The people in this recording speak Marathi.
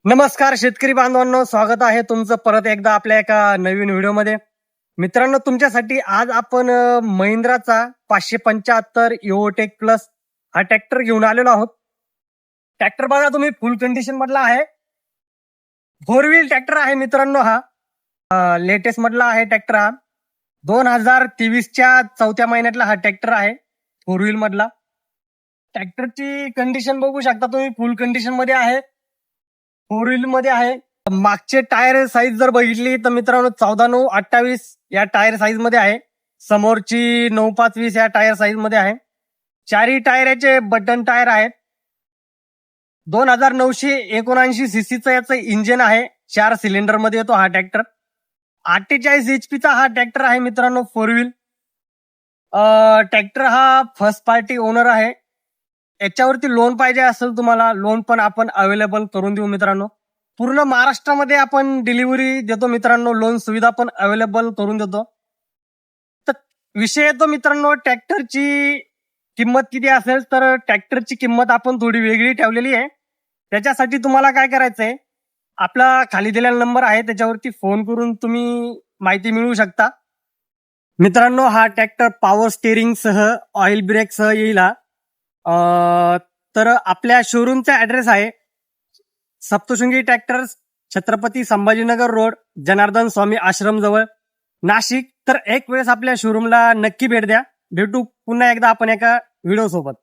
नमस्कार शेतकरी बांधवांनो, स्वागत आहे तुमचं परत एकदा आपल्या एका नवीन व्हिडिओमध्ये. मित्रांनो, तुमच्यासाठी आज आपण महिंद्राचा 575 इओटेक प्लस हा ट्रॅक्टर घेऊन आलेलो आहोत. ट्रॅक्टर बघा तुम्ही, फुल कंडिशन मधला आहे. 4 व्हील ट्रॅक्टर आहे मित्रांनो. हा लेटेस्ट मधला आहे ट्रॅक्टर. हा 2023च्या 4थ्या महिन्यातला हा ट्रॅक्टर आहे, 4 व्हील मधला. ट्रॅक्टरची कंडिशन बघू शकता तुम्ही, फुल कंडिशन मध्ये आहे, 4 व्हील मध्ये आहे. मागचे टायर साईज जर बघितली तर मित्रांनो 14-9-28 या टायर साईज मध्ये आहे. समोरची 9-5-20 या टायर साईज मध्ये आहे. चारही टायरचे बटन टायर आहेत. 2979 सीसीचं याचं इंजिन आहे. 4 सिलेंडर मध्ये येतो हा ट्रॅक्टर. 48 HP चा हा ट्रॅक्टर आहे मित्रांनो, 4 व्हील. ट्रॅक्टर हा फर्स्ट पार्टी ओनर आहे. याच्यावरती लोन पाहिजे असेल तुम्हाला, लोन पण आपण अवेलेबल करून देऊ मित्रांनो. पूर्ण महाराष्ट्रामध्ये आपण डिलिव्हरी देतो मित्रांनो, लोन सुविधा पण अवेलेबल करून देतो. तर विषय येतो मित्रांनो, ट्रॅक्टरची किंमत किती असेल, तर ट्रॅक्टरची किंमत आपण थोडी वेगळी ठेवलेली आहे. त्याच्यासाठी तुम्हाला काय करायचंय, आपला खाली दिलेला नंबर आहे त्याच्यावरती फोन करून तुम्ही माहिती मिळवू शकता. मित्रांनो, हा ट्रॅक्टर पॉवर स्टेअरिंग सह ऑइल ब्रेक सह येईल. तर आपल्या शोरूमचा ऍड्रेस आहे सप्तशृंगी ट्रॅक्टर्स, छत्रपती संभाजीनगर रोड, जनार्दन स्वामी आश्रम जवळ, नाशिक. तर एक वेळेस आपल्या शोरूमला नक्की भेट द्या. भेटू पुन्हा एकदा आपण एका व्हिडिओ सोबत.